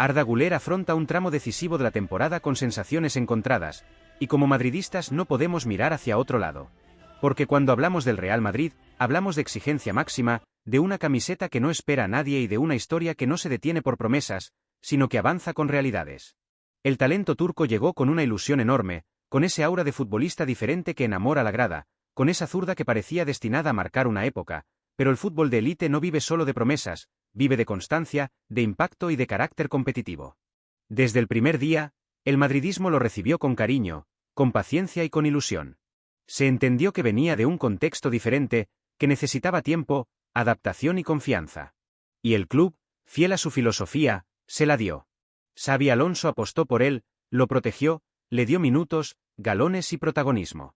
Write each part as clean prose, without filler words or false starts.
Arda Güler afronta un tramo decisivo de la temporada con sensaciones encontradas, y como madridistas no podemos mirar hacia otro lado. Porque cuando hablamos del Real Madrid, hablamos de exigencia máxima, de una camiseta que no espera a nadie y de una historia que no se detiene por promesas, sino que avanza con realidades. El talento turco llegó con una ilusión enorme, con ese aura de futbolista diferente que enamora a la grada, con esa zurda que parecía destinada a marcar una época, pero el fútbol de élite no vive solo de promesas, vive de constancia, de impacto y de carácter competitivo. Desde el primer día, el madridismo lo recibió con cariño, con paciencia y con ilusión. Se entendió que venía de un contexto diferente, que necesitaba tiempo, adaptación y confianza. Y el club, fiel a su filosofía, se la dio. Xabi Alonso apostó por él, lo protegió, le dio minutos, galones y protagonismo.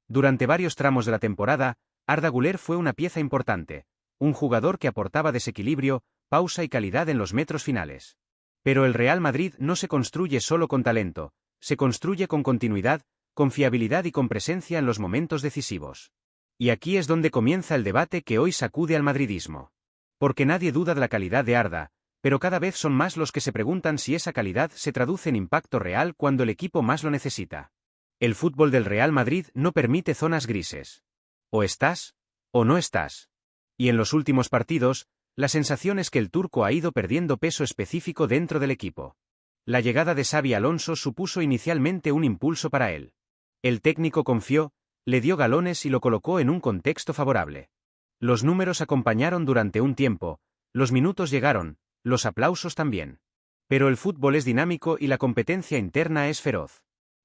Durante varios tramos de la temporada, Arda Güler fue una pieza importante, un jugador que aportaba desequilibrio, pausa y calidad en los metros finales. Pero el Real Madrid no se construye solo con talento, se construye con continuidad, con fiabilidad y con presencia en los momentos decisivos. Y aquí es donde comienza el debate que hoy sacude al madridismo. Porque nadie duda de la calidad de Arda, pero cada vez son más los que se preguntan si esa calidad se traduce en impacto real cuando el equipo más lo necesita. El fútbol del Real Madrid no permite zonas grises. O estás, o no estás. Y en los últimos partidos, la sensación es que el turco ha ido perdiendo peso específico dentro del equipo. La llegada de Xabi Alonso supuso inicialmente un impulso para él. El técnico confió, le dio galones y lo colocó en un contexto favorable. Los números acompañaron durante un tiempo, los minutos llegaron, los aplausos también. Pero el fútbol es dinámico y la competencia interna es feroz.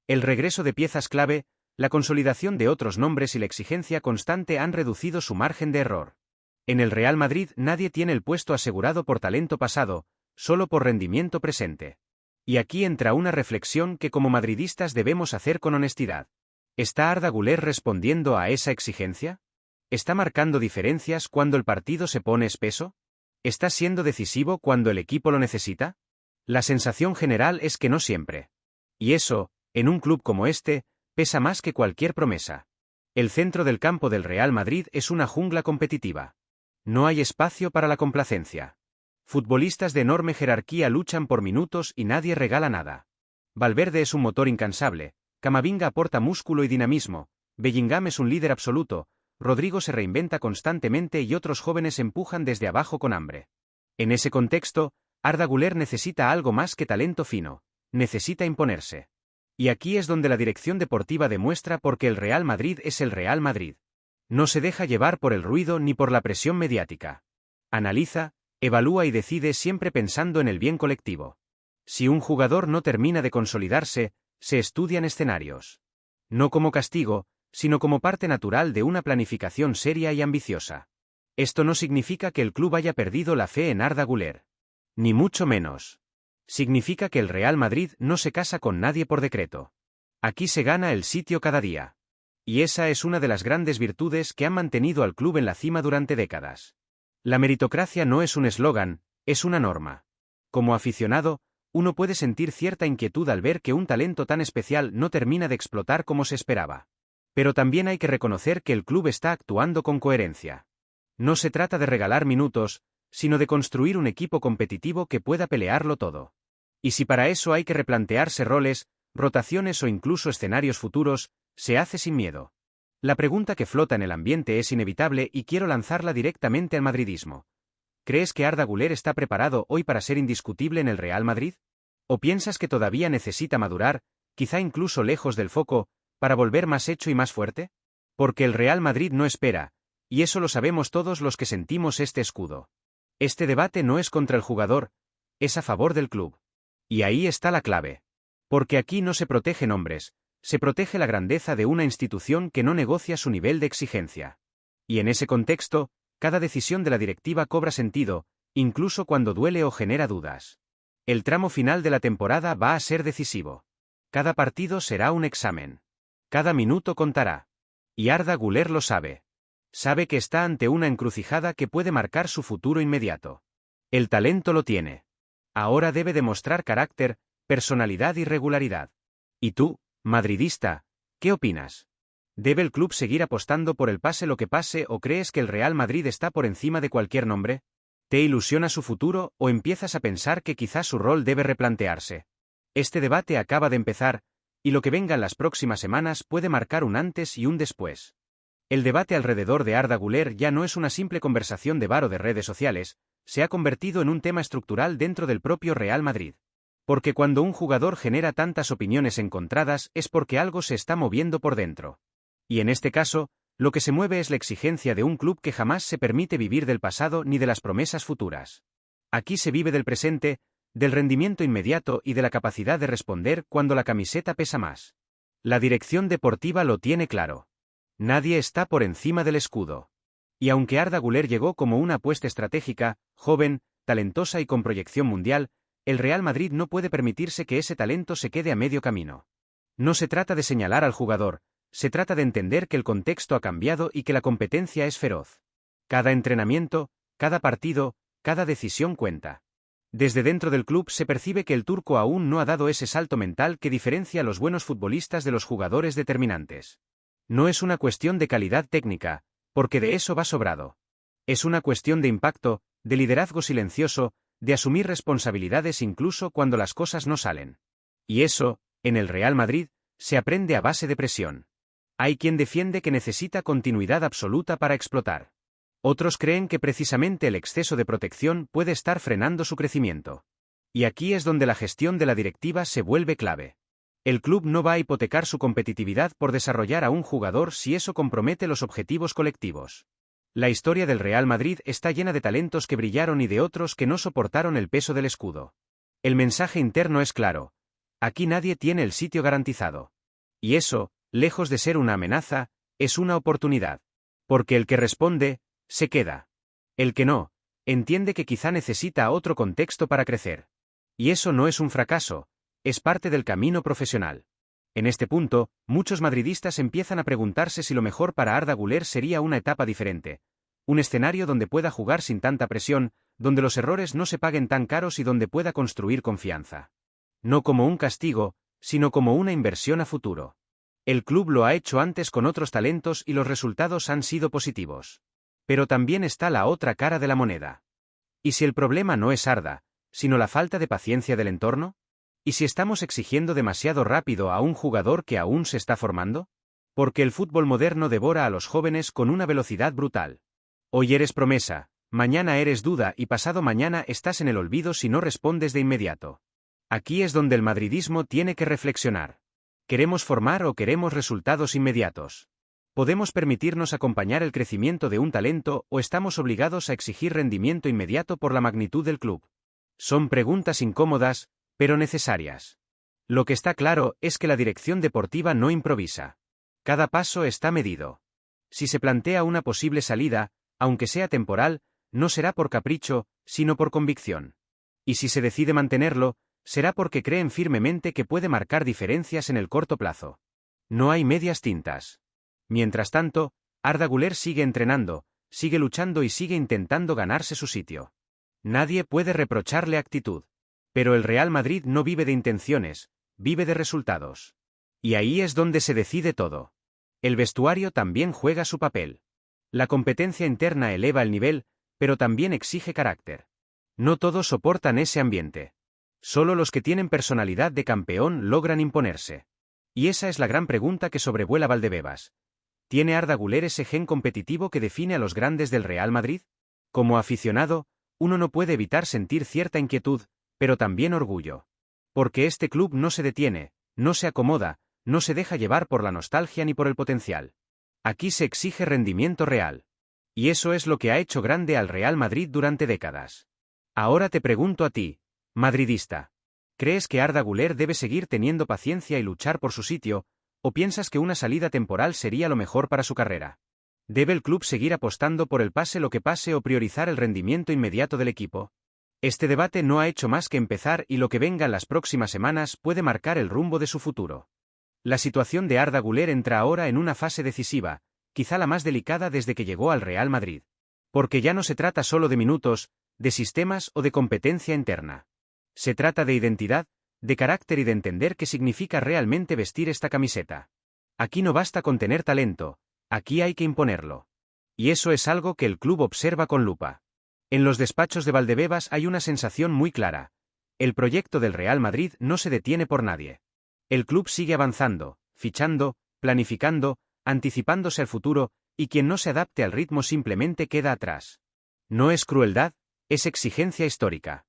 El regreso de piezas clave, la consolidación de otros nombres y la exigencia constante han reducido su margen de error. En el Real Madrid nadie tiene el puesto asegurado por talento pasado, solo por rendimiento presente. Y aquí entra una reflexión que como madridistas debemos hacer con honestidad. ¿Está Arda Güler respondiendo a esa exigencia? ¿Está marcando diferencias cuando el partido se pone espeso? ¿Está siendo decisivo cuando el equipo lo necesita? La sensación general es que no siempre. Y eso, en un club como este, pesa más que cualquier promesa. El centro del campo del Real Madrid es una jungla competitiva. No hay espacio para la complacencia. Futbolistas de enorme jerarquía luchan por minutos y nadie regala nada. Valverde es un motor incansable, Camavinga aporta músculo y dinamismo, Bellingham es un líder absoluto, Rodrigo se reinventa constantemente y otros jóvenes empujan desde abajo con hambre. En ese contexto, Arda Güler necesita algo más que talento fino, necesita imponerse. Y aquí es donde la dirección deportiva demuestra por qué el Real Madrid es el Real Madrid. No se deja llevar por el ruido ni por la presión mediática. Analiza, evalúa y decide siempre pensando en el bien colectivo. Si un jugador no termina de consolidarse, se estudian escenarios. No como castigo, sino como parte natural de una planificación seria y ambiciosa. Esto no significa que el club haya perdido la fe en Arda Güler. Ni mucho menos. Significa que el Real Madrid no se casa con nadie por decreto. Aquí se gana el sitio cada día. Y esa es una de las grandes virtudes que han mantenido al club en la cima durante décadas. La meritocracia no es un eslogan, es una norma. Como aficionado, uno puede sentir cierta inquietud al ver que un talento tan especial no termina de explotar como se esperaba. Pero también hay que reconocer que el club está actuando con coherencia. No se trata de regalar minutos, sino de construir un equipo competitivo que pueda pelearlo todo. Y si para eso hay que replantearse roles, rotaciones o incluso escenarios futuros, se hace sin miedo. La pregunta que flota en el ambiente es inevitable y quiero lanzarla directamente al madridismo. ¿Crees que Arda Güler está preparado hoy para ser indiscutible en el Real Madrid? ¿O piensas que todavía necesita madurar, quizá incluso lejos del foco, para volver más hecho y más fuerte? Porque el Real Madrid no espera, y eso lo sabemos todos los que sentimos este escudo. Este debate no es contra el jugador, es a favor del club. Y ahí está la clave. Porque aquí no se protegen hombres, se protege la grandeza de una institución que no negocia su nivel de exigencia. Y en ese contexto, cada decisión de la directiva cobra sentido, incluso cuando duele o genera dudas. El tramo final de la temporada va a ser decisivo. Cada partido será un examen. Cada minuto contará. Y Arda Güler lo sabe. Sabe que está ante una encrucijada que puede marcar su futuro inmediato. El talento lo tiene. Ahora debe demostrar carácter, personalidad y regularidad. ¿Y tú, madridista, qué opinas? ¿Debe el club seguir apostando por el pase lo que pase o crees que el Real Madrid está por encima de cualquier nombre? ¿Te ilusiona su futuro o empiezas a pensar que quizás su rol debe replantearse? Este debate acaba de empezar, y lo que venga en las próximas semanas puede marcar un antes y un después. El debate alrededor de Arda Güler ya no es una simple conversación de bar o de redes sociales, se ha convertido en un tema estructural dentro del propio Real Madrid. Porque cuando un jugador genera tantas opiniones encontradas es porque algo se está moviendo por dentro. Y en este caso, lo que se mueve es la exigencia de un club que jamás se permite vivir del pasado ni de las promesas futuras. Aquí se vive del presente, del rendimiento inmediato y de la capacidad de responder cuando la camiseta pesa más. La dirección deportiva lo tiene claro. Nadie está por encima del escudo. Y aunque Arda Güler llegó como una apuesta estratégica, joven, talentosa y con proyección mundial, el Real Madrid no puede permitirse que ese talento se quede a medio camino. No se trata de señalar al jugador, se trata de entender que el contexto ha cambiado y que la competencia es feroz. Cada entrenamiento, cada partido, cada decisión cuenta. Desde dentro del club se percibe que el turco aún no ha dado ese salto mental que diferencia a los buenos futbolistas de los jugadores determinantes. No es una cuestión de calidad técnica, porque de eso va sobrado. Es una cuestión de impacto, de liderazgo silencioso, de asumir responsabilidades incluso cuando las cosas no salen. Y eso, en el Real Madrid, se aprende a base de presión. Hay quien defiende que necesita continuidad absoluta para explotar. Otros creen que precisamente el exceso de protección puede estar frenando su crecimiento. Y aquí es donde la gestión de la directiva se vuelve clave. El club no va a hipotecar su competitividad por desarrollar a un jugador si eso compromete los objetivos colectivos. La historia del Real Madrid está llena de talentos que brillaron y de otros que no soportaron el peso del escudo. El mensaje interno es claro. Aquí nadie tiene el sitio garantizado. Y eso, lejos de ser una amenaza, es una oportunidad. Porque el que responde, se queda. El que no, entiende que quizá necesita otro contexto para crecer. Y eso no es un fracaso, es parte del camino profesional. En este punto, muchos madridistas empiezan a preguntarse si lo mejor para Arda Güler sería una etapa diferente. Un escenario donde pueda jugar sin tanta presión, donde los errores no se paguen tan caros y donde pueda construir confianza. No como un castigo, sino como una inversión a futuro. El club lo ha hecho antes con otros talentos y los resultados han sido positivos. Pero también está la otra cara de la moneda. ¿Y si el problema no es Arda, sino la falta de paciencia del entorno? ¿Y si estamos exigiendo demasiado rápido a un jugador que aún se está formando? Porque el fútbol moderno devora a los jóvenes con una velocidad brutal. Hoy eres promesa, mañana eres duda y pasado mañana estás en el olvido si no respondes de inmediato. Aquí es donde el madridismo tiene que reflexionar. ¿Queremos formar o queremos resultados inmediatos? ¿Podemos permitirnos acompañar el crecimiento de un talento o estamos obligados a exigir rendimiento inmediato por la magnitud del club? Son preguntas incómodas, pero necesarias. Lo que está claro es que la dirección deportiva no improvisa. Cada paso está medido. Si se plantea una posible salida, aunque sea temporal, no será por capricho, sino por convicción. Y si se decide mantenerlo, será porque creen firmemente que puede marcar diferencias en el corto plazo. No hay medias tintas. Mientras tanto, Arda Güler sigue entrenando, sigue luchando y sigue intentando ganarse su sitio. Nadie puede reprocharle actitud. Pero el Real Madrid no vive de intenciones, vive de resultados. Y ahí es donde se decide todo. El vestuario también juega su papel. La competencia interna eleva el nivel, pero también exige carácter. No todos soportan ese ambiente. Solo los que tienen personalidad de campeón logran imponerse. Y esa es la gran pregunta que sobrevuela Valdebebas. ¿Tiene Arda Güler ese gen competitivo que define a los grandes del Real Madrid? Como aficionado, uno no puede evitar sentir cierta inquietud, pero también orgullo. Porque este club no se detiene, no se acomoda, no se deja llevar por la nostalgia ni por el potencial. Aquí se exige rendimiento real. Y eso es lo que ha hecho grande al Real Madrid durante décadas. Ahora te pregunto a ti, madridista. ¿Crees que Arda Güler debe seguir teniendo paciencia y luchar por su sitio, o piensas que una salida temporal sería lo mejor para su carrera? ¿Debe el club seguir apostando por el pase lo que pase o priorizar el rendimiento inmediato del equipo? Este debate no ha hecho más que empezar y lo que venga en las próximas semanas puede marcar el rumbo de su futuro. La situación de Arda Güler entra ahora en una fase decisiva, quizá la más delicada desde que llegó al Real Madrid. Porque ya no se trata solo de minutos, de sistemas o de competencia interna. Se trata de identidad, de carácter y de entender qué significa realmente vestir esta camiseta. Aquí no basta con tener talento, aquí hay que imponerlo. Y eso es algo que el club observa con lupa. En los despachos de Valdebebas hay una sensación muy clara. El proyecto del Real Madrid no se detiene por nadie. El club sigue avanzando, fichando, planificando, anticipándose al futuro, y quien no se adapte al ritmo simplemente queda atrás. No es crueldad, es exigencia histórica.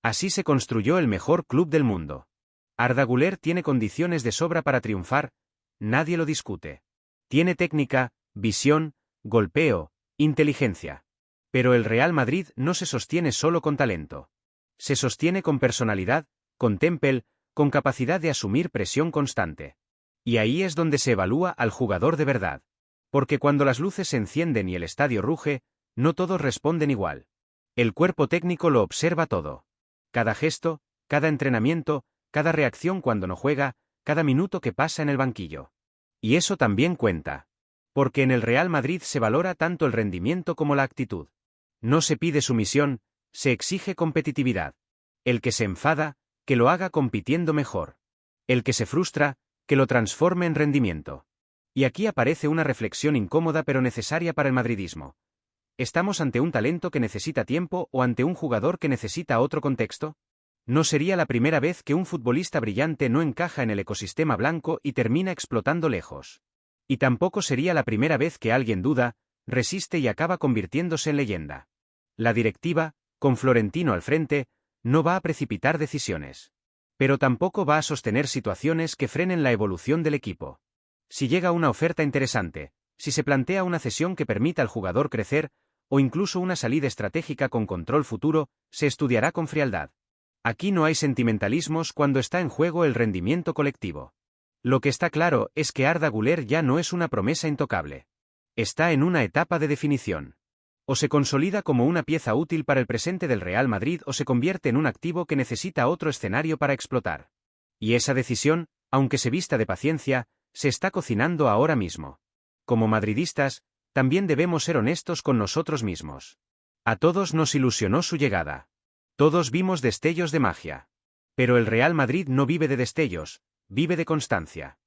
Así se construyó el mejor club del mundo. Arda Güler tiene condiciones de sobra para triunfar, nadie lo discute. Tiene técnica, visión, golpeo, inteligencia. Pero el Real Madrid no se sostiene solo con talento. Se sostiene con personalidad, con temple, con capacidad de asumir presión constante. Y ahí es donde se evalúa al jugador de verdad. Porque cuando las luces se encienden y el estadio ruge, no todos responden igual. El cuerpo técnico lo observa todo. Cada gesto, cada entrenamiento, cada reacción cuando no juega, cada minuto que pasa en el banquillo. Y eso también cuenta. Porque en el Real Madrid se valora tanto el rendimiento como la actitud. No se pide sumisión, se exige competitividad. El que se enfada, que lo haga compitiendo mejor. El que se frustra, que lo transforme en rendimiento. Y aquí aparece una reflexión incómoda pero necesaria para el madridismo. ¿Estamos ante un talento que necesita tiempo o ante un jugador que necesita otro contexto? No sería la primera vez que un futbolista brillante no encaja en el ecosistema blanco y termina explotando lejos. Y tampoco sería la primera vez que alguien duda, resiste y acaba convirtiéndose en leyenda. La directiva, con Florentino al frente, no va a precipitar decisiones. Pero tampoco va a sostener situaciones que frenen la evolución del equipo. Si llega una oferta interesante, si se plantea una cesión que permita al jugador crecer, o incluso una salida estratégica con control futuro, se estudiará con frialdad. Aquí no hay sentimentalismos cuando está en juego el rendimiento colectivo. Lo que está claro es que Arda Güler ya no es una promesa intocable. Está en una etapa de definición. O se consolida como una pieza útil para el presente del Real Madrid o se convierte en un activo que necesita otro escenario para explotar. Y esa decisión, aunque se vista de paciencia, se está cocinando ahora mismo. Como madridistas, también debemos ser honestos con nosotros mismos. A todos nos ilusionó su llegada. Todos vimos destellos de magia. Pero el Real Madrid no vive de destellos, vive de constancia.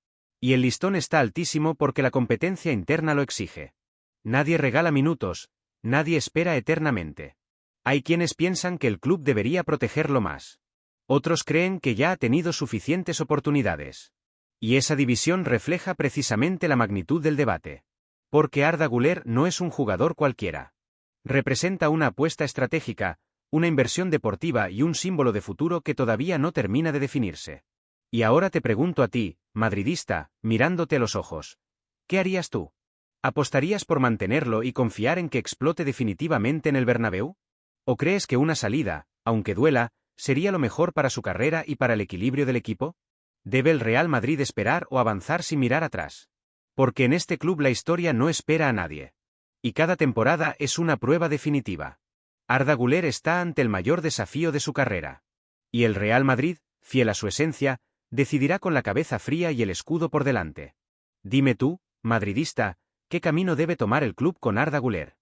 Y el listón está altísimo porque la competencia interna lo exige. Nadie regala minutos, nadie espera eternamente. Hay quienes piensan que el club debería protegerlo más. Otros creen que ya ha tenido suficientes oportunidades. Y esa división refleja precisamente la magnitud del debate. Porque Arda Güler no es un jugador cualquiera. Representa una apuesta estratégica, una inversión deportiva y un símbolo de futuro que todavía no termina de definirse. Y ahora te pregunto a ti, madridista, mirándote a los ojos, ¿qué harías tú? ¿Apostarías por mantenerlo y confiar en que explote definitivamente en el Bernabéu? ¿O crees que una salida, aunque duela, sería lo mejor para su carrera y para el equilibrio del equipo? ¿Debe el Real Madrid esperar o avanzar sin mirar atrás? Porque en este club la historia no espera a nadie. Y cada temporada es una prueba definitiva. Arda Güler está ante el mayor desafío de su carrera. Y el Real Madrid, fiel a su esencia, decidirá con la cabeza fría y el escudo por delante. Dime tú, madridista, ¿qué camino debe tomar el club con Arda Güler?